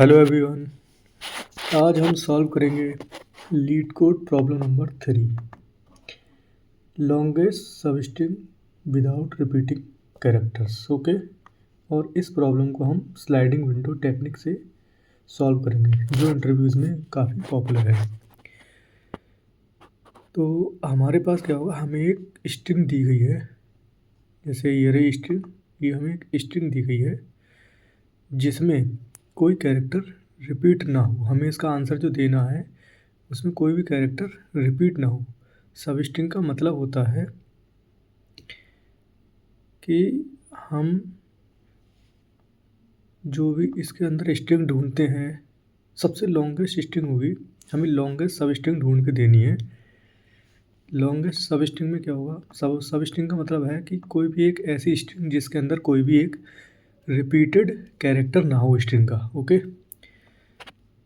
Hello everyone. आज हम solve करेंगे leet code problem number 3, longest substring without repeating characters. Okay, और इस प्रॉब्लम को हम स्लाइडिंग विंडो टेक्निक से सॉल्व करेंगे, जो इंटरव्यूज़ में काफ़ी पॉपुलर है। तो हमारे पास क्या होगा, हमें एक स्ट्रिंग दी गई है, जैसे ये रही स्ट्रिंग, ये हमें एक स्ट्रिंग दी गई है जिसमें कोई कैरेक्टर रिपीट ना हो। हमें इसका आंसर जो देना है उसमें कोई भी कैरेक्टर रिपीट ना हो। सब स्ट्रिंग का मतलब होता है कि हम जो भी इसके अंदर स्ट्रिंग ढूंढते हैं, सबसे लॉन्गेस्ट स्ट्रिंग होगी, हमें लॉन्गेस्ट सब स्ट्रिंग ढूंढ के देनी है। लॉन्गेस्ट सब स्ट्रिंग में क्या होगा, सब स्ट्रिंग का मतलब है कि कोई भी एक ऐसी स्ट्रिंग जिसके अंदर कोई भी एक रिपीटेड कैरेक्टर ना हो स्ट्रिंग का। ओके,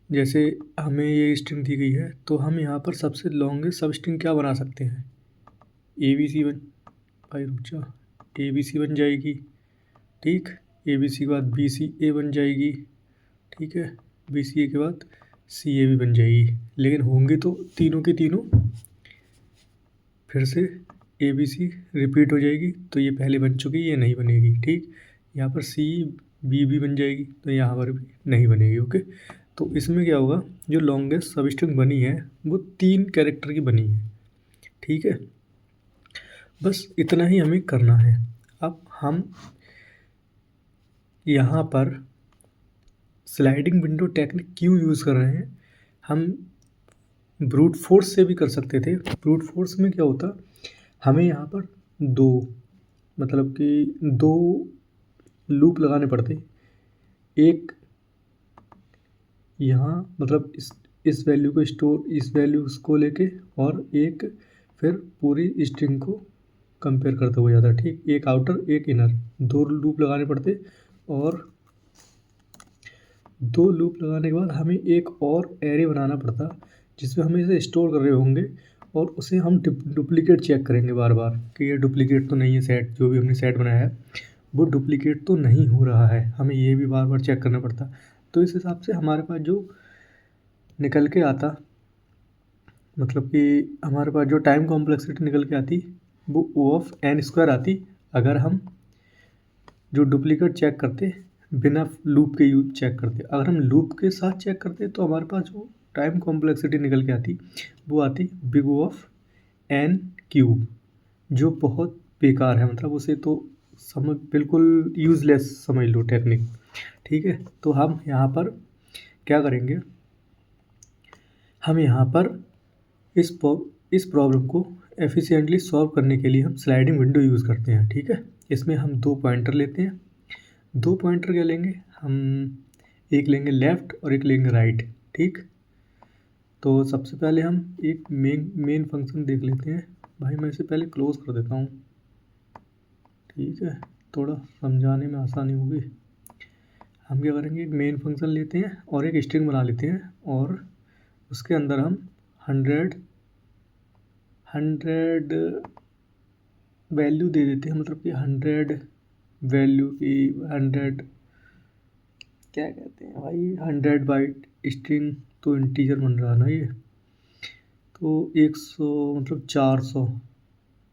जैसे हमें ये स्ट्रिंग दी गई है तो हम यहाँ पर सबसे लॉन्गेस्ट सब स्ट्रिंग क्या बना सकते हैं, ABC बन जाएगी। ठीक, ABC के बाद BCA बन जाएगी। ठीक है, BCA के बाद CA भी बन जाएगी, लेकिन होंगे तो तीनों के तीनों फिर से ABC रिपीट हो जाएगी, तो ये पहले बन चुकी, ये नहीं बनेगी। ठीक, यहाँ पर CB भी बन जाएगी, तो यहाँ पर भी नहीं बनेगी। ओके, तो इसमें क्या होगा, जो लॉन्गेस्ट सब स्ट्रिंग बनी है वो 3 कैरेक्टर की बनी है। ठीक है, बस इतना ही हमें करना है। अब हम यहाँ पर स्लाइडिंग विंडो टेक्निक क्यों यूज़ कर रहे हैं, हम ब्रूट फोर्स से भी कर सकते थे। ब्रूट फोर्स में क्या होता, हमें यहाँ पर दो लूप लगाने पड़ते। एक यहाँ मतलब इस वैल्यू को स्टोर, इस वैल्यू को लेके, और एक फिर पूरी स्ट्रिंग को कंपेयर करते हुए जाता है। ठीक, एक आउटर एक इनर, 2 लूप लगाने पड़ते, और 2 लूप लगाने के बाद हमें एक और एरे बनाना पड़ता जिसमें हम इसे स्टोर कर रहे होंगे, और उसे हम डुप्लीकेट चेक करेंगे बार बार कि ये डुप्लीकेट तो नहीं है, सेट जो भी हमने सेट बनाया है वो डुप्लीकेट तो नहीं हो रहा है, हमें ये भी बार बार चेक करना पड़ता। तो इस हिसाब से हमारे पास जो निकल के आता, मतलब कि हमारे पास जो टाइम कॉम्प्लेक्सिटी निकल के आती वो O(n)² आती, अगर हम जो डुप्लीकेट चेक करते बिना लूप के यूज चेक करते। अगर हम लूप के साथ चेक करते तो हमारे पास जो टाइम कॉम्प्लेक्सिटी निकल के आती वो आती O(n³), जो बहुत बेकार है, मतलब उसे तो समझ बिल्कुल यूज़लेस समझ लो टेक्निक। ठीक है, तो हम यहाँ पर क्या करेंगे, हम यहाँ पर इस प्रॉब्लम को एफिशिएंटली सॉल्व करने के लिए हम स्लाइडिंग विंडो यूज़ करते हैं। ठीक है, इसमें हम 2 पॉइंटर लेते हैं। 2 पॉइंटर क्या लेंगे हम, एक लेंगे लेफ़्ट और एक लेंगे राइट। ठीक, तो सबसे पहले हम एक मेन फंक्शन देख लेते हैं। भाई मैं इसे पहले क्लोज कर देता हूँ, ठीक है, थोड़ा समझाने में आसानी होगी। हम क्या करेंगे, एक मेन फंक्शन लेते हैं और एक स्ट्रिंग बना लेते हैं, और उसके अंदर हम 100 वैल्यू दे देते हैं, मतलब कि 100 वैल्यू की 100 क्या कहते हैं भाई, 100 बाइट स्ट्रिंग तो इंटीजर बन रहा ना ये, तो 100 मतलब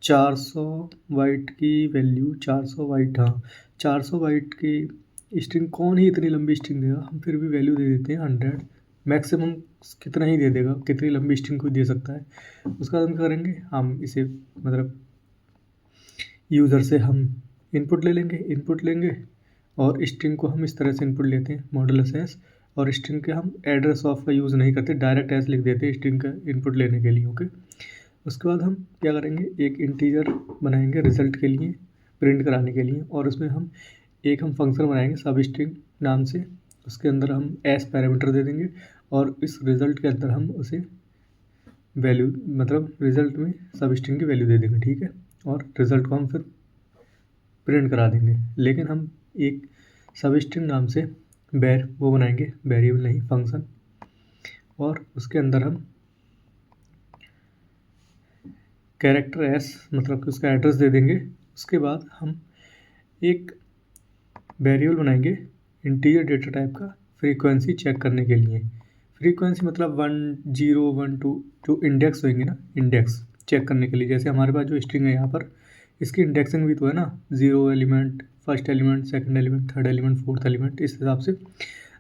400 बाइट की वैल्यू, 400 बाइट, हाँ 400 बाइट की स्ट्रिंग कौन ही इतनी लंबी स्ट्रिंग देगा, हम फिर भी वैल्यू दे देते हैं 100। मैक्सिमम कितना ही दे देगा, कितनी लंबी स्ट्रिंग को दे सकता है। उसका हम क्या करेंगे, हम इसे मतलब यूज़र से हम इनपुट लेंगे और स्ट्रिंग को हम इस तरह से इनपुट लेते हैं मॉडुलस एस, और स्ट्रिंग के हम एड्रेस ऑफ का यूज़ नहीं करते, डायरेक्ट एस लिख देते हैं स्ट्रिंग का इनपुट लेने के लिए। ओके, उसके बाद हम क्या करेंगे, एक इंटीजर बनाएंगे रिज़ल्ट के लिए, प्रिंट कराने के लिए, और उसमें हम फंक्शन बनाएंगे सब स्ट्रिंग नाम से, उसके अंदर हम एस पैरामीटर दे देंगे, और इस रिज़ल्ट के अंदर हम उसे वैल्यू, मतलब रिज़ल्ट में सब स्ट्रिंग की वैल्यू दे देंगे। ठीक है, और रिज़ल्ट को हम फिर प्रिंट करा देंगे, लेकिन हम एक सब स्ट्रिंग नाम से वो बनाएंगे, वेरिएबल नहीं फंक्शन, और उसके अंदर हम कैरेक्टर एस मतलब कि उसका एड्रेस दे देंगे। उसके बाद हम एक वेरिएबल बनाएंगे इंटीजर डेटा टाइप का, फ्रीक्वेंसी चेक करने के लिए। फ्रीक्वेंसी मतलब 1 0 1 2 जो इंडेक्स होंगे ना, इंडेक्स चेक करने के लिए। जैसे हमारे पास जो स्ट्रिंग है यहाँ पर, इसकी इंडेक्सिंग भी तो है ना, 0 element, first element, second element, third element, fourth element, इस हिसाब से।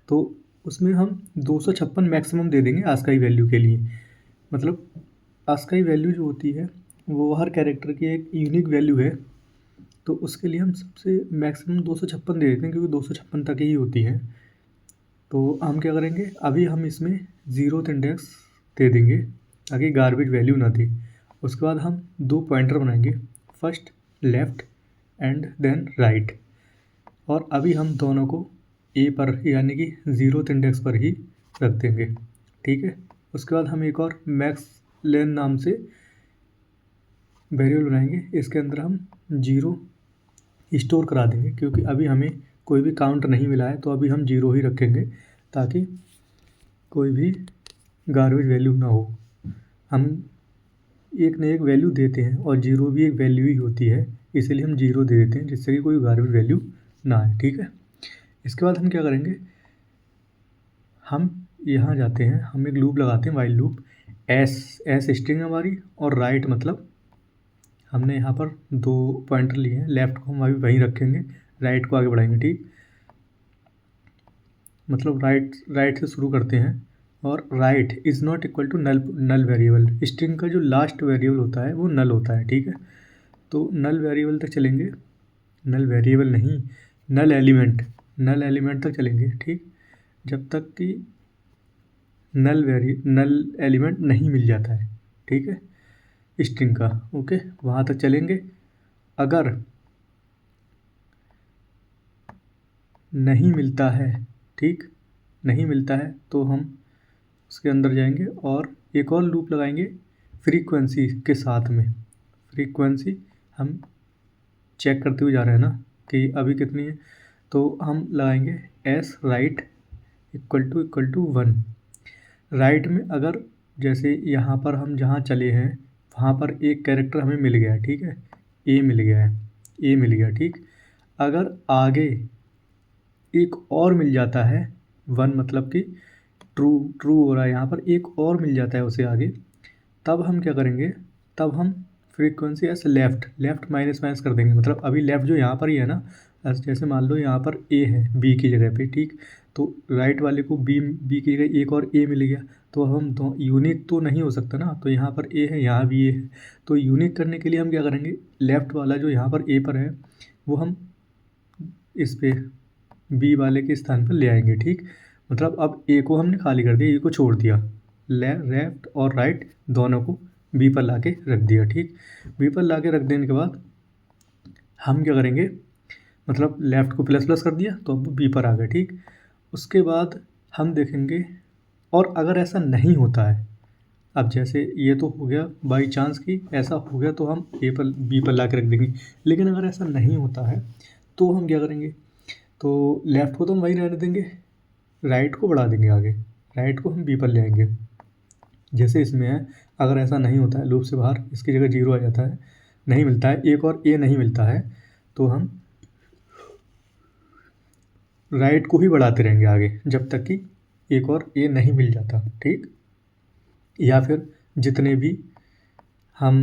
तो उसमें हम 256 मैक्सिमम दे देंगे आस्काई वैल्यू के लिए। मतलब आस्काई वैल्यू जो होती है वो हर कैरेक्टर की एक यूनिक वैल्यू है, तो उसके लिए हम सबसे मैक्सिमम 256 दे देते हैं, क्योंकि 256 तक ही होती है। तो हम क्या करेंगे, अभी हम इसमें 0th इंडेक्स दे देंगे ताकि गार्बेज वैल्यू ना दे। उसके बाद हम 2 पॉइंटर बनाएंगे, first left and then right, और अभी हम दोनों को ए पर यानी कि 0th इंडेक्स पर ही रख देंगे, ठीक है। उसके बाद हम एक और मैक्स लेन नाम से वेरिएबल बनाएंगे, इसके अंदर हम 0 स्टोर करा देंगे, क्योंकि अभी हमें कोई भी काउंट नहीं मिला है, तो अभी हम 0 ही रखेंगे ताकि कोई भी गार्बेज वैल्यू ना हो। हम एक न एक वैल्यू देते हैं और 0 भी एक वैल्यू ही होती है, इसीलिए हम 0 दे देते हैं, जिससे कि कोई गार्बेज वैल्यू ना आए, ठीक है। इसके बाद हम क्या करेंगे, हम यहाँ जाते हैं, हम एक लूप लगाते हैं, वाइल लूप। एस स्ट्रिंग हमारी, और राइट मतलब हमने यहाँ पर 2 पॉइंटर लिए हैं, लेफ़्ट को हम अभी वहीं रखेंगे, राइट को आगे बढ़ाएंगे, ठीक। मतलब राइट से शुरू करते हैं, और right is not equal to null variable. String का जो लास्ट वेरिएबल होता है वो नल होता है, ठीक है। तो नल वेरिएबल तक चलेंगे, नल वेरिएबल नहीं, नल एलिमेंट तक चलेंगे, ठीक, जब तक कि नल एलिमेंट नहीं मिल जाता है, ठीक है, स्ट्रिंग का, ओके, वहाँ तक चलेंगे। अगर नहीं मिलता है, ठीक, नहीं मिलता है, तो हम उसके अंदर जाएंगे और एक और लूप लगाएंगे फ्रीक्वेंसी के साथ में। फ्रीक्वेंसी हम चेक करते हुए जा रहे हैं ना कि अभी कितनी है, तो हम लगाएंगे S right equal to 1। Right में अगर जैसे यहाँ पर हम जहाँ चले हैं वहाँ पर एक कैरेक्टर हमें मिल गया, ठीक है, ए मिल गया, ठीक। अगर आगे एक और मिल जाता है, 1 मतलब कि ट्रू हो रहा है, यहाँ पर एक और मिल जाता है उसे आगे, तब हम क्या करेंगे, तब हम फ्रीक्वेंसी एस लेफ़्ट माइनस कर देंगे। मतलब अभी लेफ़्ट जो यहाँ पर ही है ना, जैसे मान लो यहाँ पर ए है बी की जगह पे, ठीक, तो राइट वाले को बी की जगह एक और ए मिल गया, तो हम दो यूनिक तो नहीं हो सकता ना, तो यहाँ पर ए है, यहाँ भी ए है, तो यूनिक करने के लिए हम क्या करेंगे, लेफ़्ट वाला जो यहाँ पर ए पर है वो हम इस पे बी वाले के स्थान पर ले आएंगे, ठीक। मतलब अब ए को हमने खाली कर दिया, ए को छोड़ दिया, लेफ़्ट और राइट दोनों को बी पर ला के रख दिया, ठीक। बी पर ला के रख देने के बाद हम क्या करेंगे, मतलब लेफ़्ट को प्लस कर दिया तो अब बी पर आ गया, ठीक। उसके बाद हम देखेंगे, और अगर ऐसा नहीं होता है, अब जैसे ये तो हो गया बाई चांस कि ऐसा हो गया तो हम बी पर ला के रख देंगे, लेकिन अगर ऐसा नहीं होता है तो हम क्या करेंगे, तो लेफ़्ट को तो हम वहीं रहने देंगे, राइट को बढ़ा देंगे आगे, राइट को हम बी पर ले आएंगे, जैसे इसमें है। अगर ऐसा नहीं होता है, लूप से बाहर इसकी जगह 0 आ जाता है, नहीं मिलता है, एक और ए नहीं मिलता है, तो हम राइट को ही बढ़ाते रहेंगे आगे जब तक कि एक और ए नहीं मिल जाता, ठीक। या फिर जितने भी हम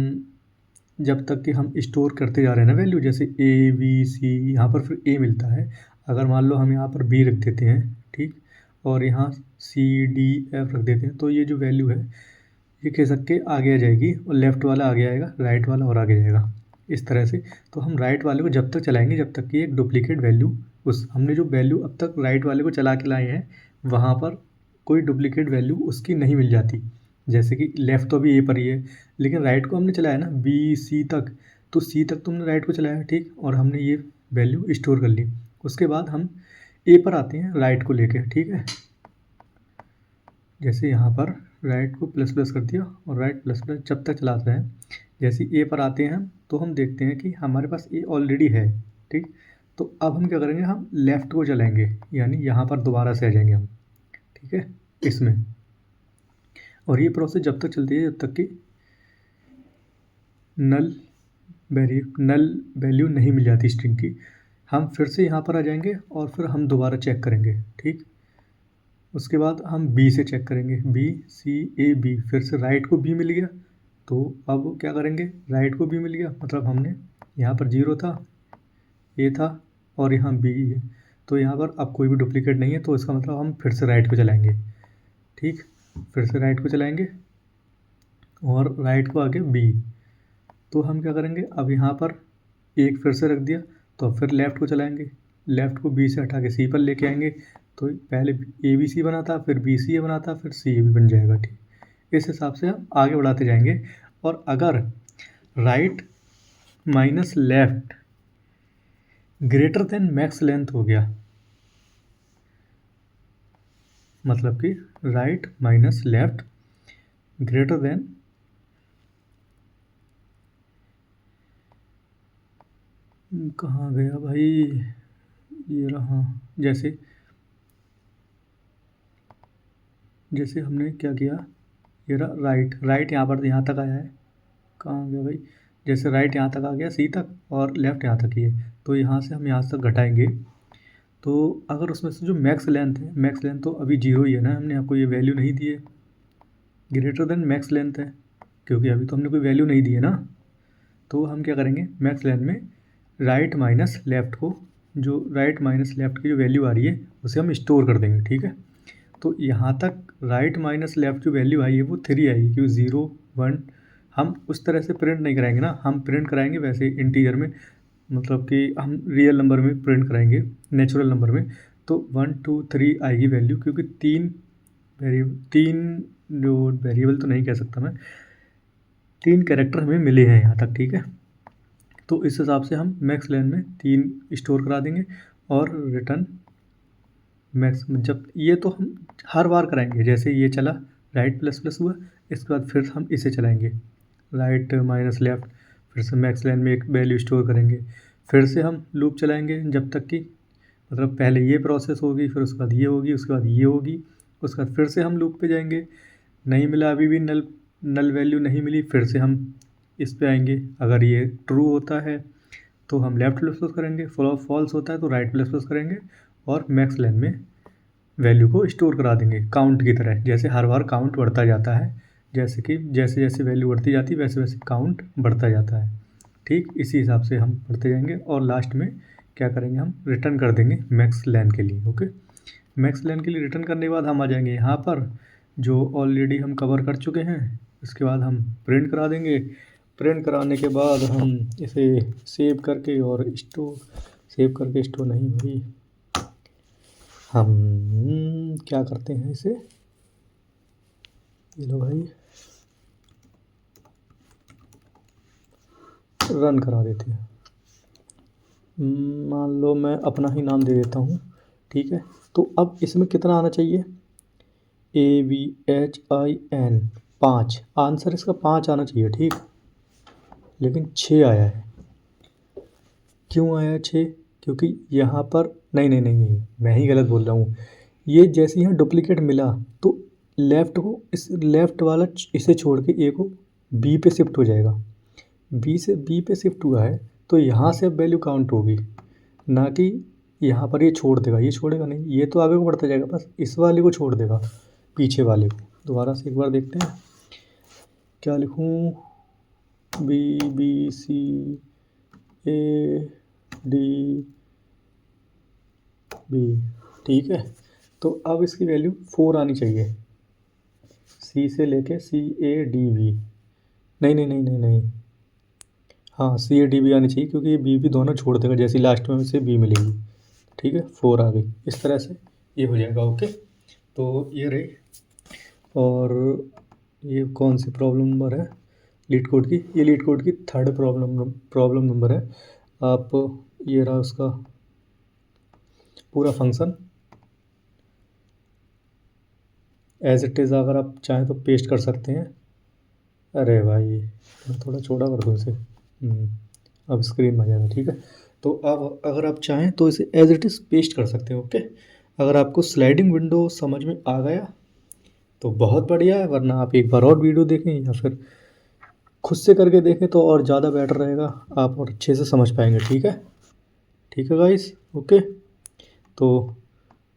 जब तक कि हम स्टोर करते जा रहे हैं ना वैल्यू, जैसे ए बी सी, यहाँ पर फिर ए मिलता है, अगर मान लो हम यहाँ पर बी रख देते हैं, ठीक, और यहाँ सी डी एफ रख देते हैं, तो ये जो वैल्यू है ये खिसक के आगे आ जाएगी, और लेफ़्ट वाला आगे आएगा, राइट वाला और आगे जाएगा, इस तरह से। तो हम राइट वाले को जब तक चलाएंगे जब तक कि एक डुप्लीकेट वैल्यू, उस हमने जो वैल्यू अब तक राइट वाले को चला के लाए हैं वहाँ पर कोई डुप्लीकेट वैल्यू उसकी नहीं मिल जाती। जैसे कि लेफ़्ट तो अभी ए पर ही है, लेकिन राइट को हमने चलाया ना बी सी तक, तो सी तक तुमने राइट को चलाया, ठीक, और हमने ये वैल्यू स्टोर कर ली। उसके बाद हम ए पर आते हैं राइट को लेके, ठीक है, जैसे यहाँ पर राइट को प्लस कर दिया और राइट प्लस जब तक चलाते हैं, जैसे ए पर आते हैं तो हम देखते हैं कि हमारे पास ए ऑलरेडी है, ठीक। तो अब हम क्या करेंगे, हम लेफ़्ट को चलाएंगे, यानी यहाँ पर दोबारा से आ जाएंगे हम, ठीक है, इसमें। और ये प्रोसेस जब तक चलती है जब तक कि नल वैल्यू नहीं मिल जाती स्ट्रिंग की। हम फिर से यहाँ पर आ जाएंगे और फिर हम दोबारा चेक करेंगे, ठीक। उसके बाद हम बी से चेक करेंगे, BCAB, फिर से राइट को बी मिल गया। तो अब क्या करेंगे, राइट को बी मिल गया मतलब हमने यहाँ पर 0 था, ए था और यहाँ बी है, तो यहाँ पर अब कोई भी डुप्लीकेट नहीं है, तो इसका मतलब हम फिर से राइट को चलाएंगे। ठीक, फिर से राइट को चलाएंगे और राइट को आगे बी। तो हम क्या करेंगे, अब यहाँ पर एक फिर से रख दिया, तो अब फिर लेफ़्ट को चलाएंगे, लेफ़्ट को बी से हटा के सी पर लेके आएंगे। तो पहले ABC बना था, फिर BCA बना था, फिर CA बन जाएगा। ठीक, इस हिसाब से हम आगे बढ़ाते जाएंगे। और अगर right minus left greater than max length हो गया, मतलब कि right minus left greater than कहाँ गया भाई, ये रहा। जैसे हमने क्या किया, ये रहा राइट यहाँ पर यहाँ तक आया है, कहाँ गया भाई, जैसे राइट यहाँ तक आ गया C तक और लेफ़्ट यहाँ तक ही है, तो यहाँ से हम यहाँ तक घटाएंगे। तो अगर उसमें से जो मैक्स लेंथ है, मैक्स लेंथ तो अभी 0 ही है ना, हमने आपको ये वैल्यू नहीं दी है, ग्रेटर देन मैक्स लेंथ है, क्योंकि अभी तो हमने कोई वैल्यू नहीं दी है ना। तो हम क्या करेंगे, मैक्स लेंथ में राइट माइनस लेफ़्ट को, जो राइट माइनस लेफ़्ट की जो वैल्यू आ रही है उसे हम स्टोर कर देंगे। ठीक है, तो यहाँ तक राइट माइनस लेफ़्ट जो वैल्यू आई है वो 3 आएगी, क्योंकि 0 1 हम उस तरह से प्रिंट नहीं कराएंगे ना, हम प्रिंट कराएंगे वैसे इंटीजर में, मतलब कि हम रियल नंबर में प्रिंट कराएंगे, नेचुरल नंबर में। तो 1 2 3 आएगी वैल्यू, क्योंकि तीन जो वेरिएबल तो नहीं कह सकता मैं, 3 कैरेक्टर हमें मिले हैं यहाँ तक। ठीक है, तो इस हिसाब से हम मैक्स लेन में 3 स्टोर करा देंगे और रिटर्न मैक्स, जब ये तो हम हर बार कराएंगे, जैसे ये चला राइट प्लस प्लस हुआ, इसके बाद फिर हम इसे चलाएंगे राइट माइनस लेफ़्ट, फिर से मैक्स लाइन में एक वैल्यू स्टोर करेंगे, फिर से हम लूप चलाएंगे जब तक कि, मतलब पहले ये प्रोसेस होगी, फिर उसके बाद ये होगी, उसके बाद ये होगी, उसके बाद फिर से हम लूप पे जाएंगे, नहीं मिला अभी भी नल वैल्यू नहीं मिली, फिर से हम इस पे आएंगे, अगर ये ट्रू होता है तो हम लेफ़्ट प्लस प्लस करेंगे, फॉल्स होता है तो राइट प्लस प्लस करेंगे और मैक्स लाइन में वैल्यू को स्टोर करा देंगे काउंट की तरह, जैसे हर बार काउंट बढ़ता जाता है, जैसे कि जैसे जैसे वैल्यू बढ़ती जाती है वैसे वैसे काउंट बढ़ता जाता है। ठीक, इसी हिसाब से हम बढ़ते जाएंगे और लास्ट में क्या करेंगे, हम रिटर्न कर देंगे मैक्स लेन के लिए। ओके, मैक्स लेन के लिए रिटर्न करने के बाद हम आ जाएंगे यहाँ पर, जो ऑलरेडी हम कवर कर चुके हैं। इसके बाद हम प्रिंट करा देंगे, प्रिंट कराने के बाद हम इसे सेव करके और स्टोर नहीं भाई, हम क्या करते हैं, इसे ये लो भाई रन करा देते हैं। मान लो मैं अपना ही नाम दे देता हूँ। ठीक है, तो अब इसमें कितना आना चाहिए, ABHIN 5, आंसर इसका 5 आना चाहिए। ठीक, लेकिन 6 आया है। क्यों आया 6, क्योंकि यहाँ पर नहीं, मैं ही गलत बोल रहा हूँ। ये जैसे यहाँ डुप्लीकेट मिला तो लेफ़्ट को, इस लेफ़्ट वाला इसे छोड़ के ए को बी पे शिफ्ट हो जाएगा, बी से बी पे शिफ्ट हुआ है तो यहाँ से अब वैल्यू काउंट होगी, ना कि यहाँ पर ये छोड़ देगा, ये छोड़ेगा नहीं, ये तो आगे को बढ़ता जाएगा, बस इस वाले को छोड़ देगा, पीछे वाले को। दोबारा से एक बार देखते हैं, क्या लिखूँ, BBCADB। ठीक है, तो अब इसकी वैल्यू 4 आनी चाहिए, C से लेके CADB, नहीं, हाँ CADB आनी चाहिए, क्योंकि ये B दोनों छोड़ देगा, जैसे लास्ट में इसे B मिलेगी। ठीक है, 4 आ गई, इस तरह से ये हो जाएगा। ओके, तो ये रही, और ये कौन सी प्रॉब्लम नंबर है, लीड कोड की, ये लीड कोड की 3rd प्रॉब्लम नंबर है। आप ये रहा उसका पूरा फंक्शन, एज इट इज़, अगर आप चाहें तो पेस्ट कर सकते हैं। अरे भाई मैं थोड़ा छोटा कर दूँ इसे, अब स्क्रीन में आ जाएगा। ठीक है, तो अब अगर आप चाहें तो इसे एज इट इज़ पेस्ट कर सकते हैं। ओके, अगर आपको स्लाइडिंग विंडो समझ में आ गया तो बहुत बढ़िया है, वरना आप एक बार और वीडियो देखें या फिर खुद से करके देखें तो और ज़्यादा बेटर रहेगा, आप और अच्छे से समझ पाएंगे। ठीक है गाइस, ओके, तो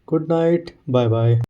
गुड नाइट, बाय बाय।